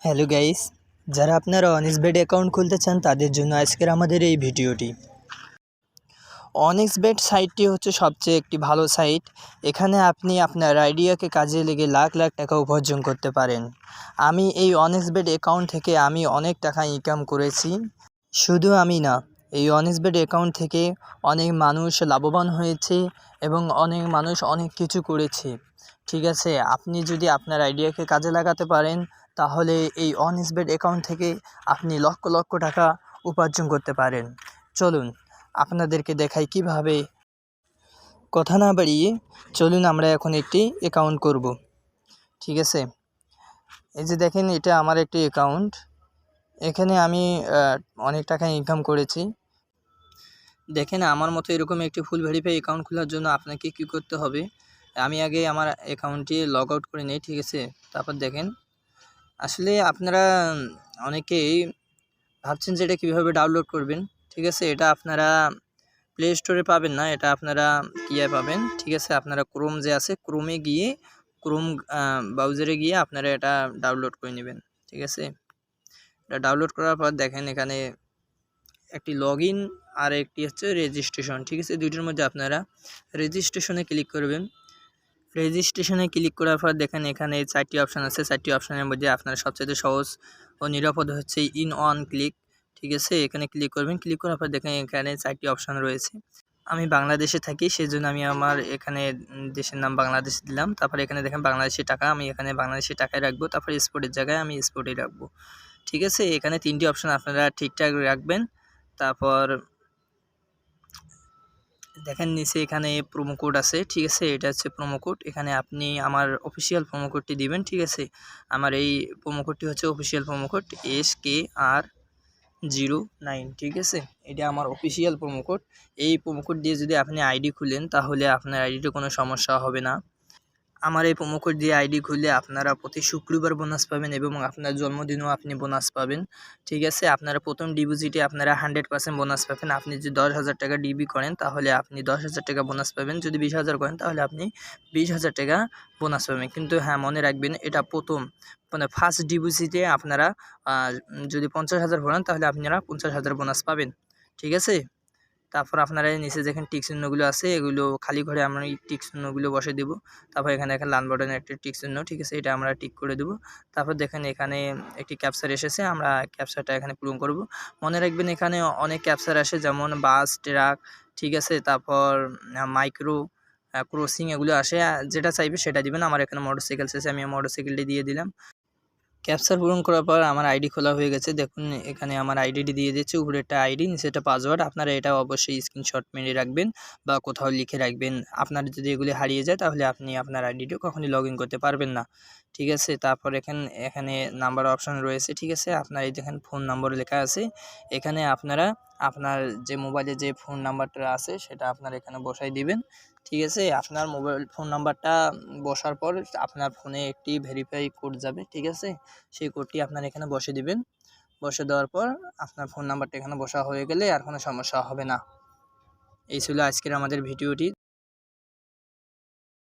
Hello guys, যারা আপনারা অনেক্সবেট account খুলতে চান তাদের জন্য আজকের আমাদের এই ভিডিওটি। অনেক্সবেট সাইটটি হচ্ছে সবচেয়ে একটি ভালো সাইট। এখানে আপনি আপনার আইডিয়াকে কাজে লেগে লাখ লাখ টাকা উপার্জন করতে পারেন। আমি এই অনেক্সবেট অ্যাকাউন্ট থেকে আমি অনেক টাকা ইনকাম করেছি। শুধু আমি না, এই অনেক্সবেট অ্যাকাউন্ট থেকে অনেক মানুষ লাভবান হয়েছে এবং অনেক মানুষ অনেক কিছু করেছে। ঠিক আছে, আপনি যদি আপনার আইডিয়াকে কাজে লাগাতে পারেন তাহলে এই অনেক্সবেট অ্যাকাউন্ট থেকে আপনি লক্ষ লক্ষ টাকা উপার্জন করতে পারেন। চলুন আপনাদেরকে দেখাই কিভাবে। কথা না বাড়িয়ে চলুন আমরা এখন একটি অ্যাকাউন্ট করব। ঠিক আছে, এই যে দেখেন, এটা আমার একটি অ্যাকাউন্ট। এখানে আমি অনেক টাকা ইনকাম করেছি। দেখেন, আমার মতো এরকম একটি ফুল ভেরিফাই অ্যাকাউন্ট খোলার জন্য আপনাকে কী করতে হবে। আমি আগে আমার অ্যাকাউন্টটি লগ আউট করে নিই। ঠিক আছে, তারপর দেখেন, আসলে আপনারা অনেকেই ভাবছেন যে এটা কীভাবে ডাউনলোড করবেন। ঠিক আছে, এটা আপনারা প্লে স্টোরে পাবেন না, এটা আপনারা কিয়ে পাবেন। ঠিক আছে, আপনারা ক্রোম যে আছে, ক্রোমে গিয়ে ক্রোম ব্রাউজারে গিয়ে আপনারা এটা ডাউনলোড করে নেবেন। ঠিক আছে, এটা ডাউনলোড করার পর দেখেন এখানে একটি লগ ইন আর একটি হচ্ছে রেজিস্ট্রেশন। ঠিক আছে, দুইটার মধ্যে আপনারা রেজিস্ট্রেশনে ক্লিক করবেন। রেজিস্ট্রেশনে ক্লিক করার পর দেখেন এখানে 4টি অপশান আছে। 4টি অপশানের মধ্যে আপনার সবচেয়ে সহজ ও নিরাপদ হচ্ছে ইন অন ক্লিক। ঠিক আছে, এখানে ক্লিক করবেন। ক্লিক করার পর দেখেন এখানে 4টি অপশান রয়েছে। আমি বাংলাদেশে থাকি, সেজন্য আমি আমার এখানে দেশের নাম বাংলাদেশ দিলাম। তারপরে এখানে দেখেন বাংলাদেশি টাকা, আমি এখানে বাংলাদেশি টাকায় রাখবো। তারপরে স্পোর্টের জায়গায় আমি স্পোর্টেই রাখবো। ঠিক আছে, এখানে 3টি অপশান আপনারা ঠিকঠাক রাখবেন। তারপর দেখেন নিচে এখানে প্রোমো কোড আছে। ঠিক আছে, এটা হচ্ছে প্রোমো কোড। এখানে আপনি আমার অফিসিয়াল প্রোমো কোডটি দিবেন। ঠিক আছে, আমার এই প্রোমো কোডটি হচ্ছে অফিসিয়াল প্রোমো কোড SKR09। ঠিক আছে, এটা আমার অফিসিয়াল প্রোমো কোড। এই প্রোমো কোড দিয়ে যদি আপনি আইডি খুলেন তাহলে আপনার আইডিতে কোনো সমস্যা হবে না। আমার এই প্রোমো কোড দিয়ে আইডি খুললে আপনারা প্রতি শুক্রবার বোনাস পাবেন এবং আপনার জন্মদিনেও আপনি বোনাস পাবেন। ঠিক আছে, আপনারা প্রথম ডিপোজিটে আপনারা 100% বোনাস পাবেন। আপনি যদি 10,000 টাকা ডিবি করেন তাহলে আপনি 10,000 টাকা বোনাস পাবেন। যদি 20,000 করেন তাহলে আপনি 20,000 টাকা বোনাস পাবেন। কিন্তু হ্যাঁ, মনে রাখবেন, এটা প্রথম মানে ফার্স্ট ডিপোজিটে আপনারা যদি 50,000 ভরেন তাহলে আপনারা 50,000 বোনাস পাবেন। ঠিক আছে, তারপর আপনারা নিচে দেখেন টিক চিহ্নগুলো আছে, এগুলো খালি ঘরে আমরা এই টিক চিহ্নগুলো বসে দেবো। তারপর এখানে দেখেন লাল বাটনের একটি টিক চিহ্ন। ঠিক আছে, এটা আমরা টিক করে দেবো। তারপর দেখেন এখানে একটি ক্যাপচার এসেছে, আমরা ক্যাপচারটা এখানে পূরণ করব। মনে রাখবেন এখানে অনেক ক্যাপচার আসে, যেমন বাস, ট্রাক, ঠিক আছে, তারপর মাইক্রো, ক্রসিং, এগুলো আসে। যেটা চাইবে সেটা দিবেন। আমার এখানে মোটরসাইকেল এসেছে, আমি মোটরসাইকেলটি দিয়ে দিলাম। ক্যাপচার পূরণ করার পর আমার আইডি খোলা হয়ে গেছে। দেখুন এখানে আমার আইডিটি দিয়ে দিচ্ছে, উপরে একটা আইডি, নিচে একটা পাসওয়ার্ড। আপনারা এটা অবশ্যই স্ক্রিনশট মেরে রাখবেন বা কোথাও লিখে রাখবেন। আপনার যদি এগুলি হারিয়ে যায় তাহলে আপনি আপনার আইডিটা কখনই লগ ইন করতে পারবেন না। ঠিক আছে, তারপর এখানে নাম্বার অপশান রয়েছে। ঠিক আছে, আপনার এই দেখেন ফোন নম্বর লেখা আছে। এখানে আপনারা আপনার যে মোবাইলে যে ফোন নাম্বারটা আছে সেটা আপনার এখানে বসাই দিবেন। ঠিক আছে, আপনার মোবাইল ফোন নাম্বারটা বসার পর আপনার ফোনে একটি ভেরিফাই কোড যাবে। ঠিক আছে, সেই কোডটি আপনার এখানে বসে দিবেন। বসে দেওয়ার পর আপনার ফোন নাম্বারটা এখানে বসা হয়ে গেলে আর কোনো সমস্যা হবে না। এই ছিল আজকের আমাদের ভিডিওটি।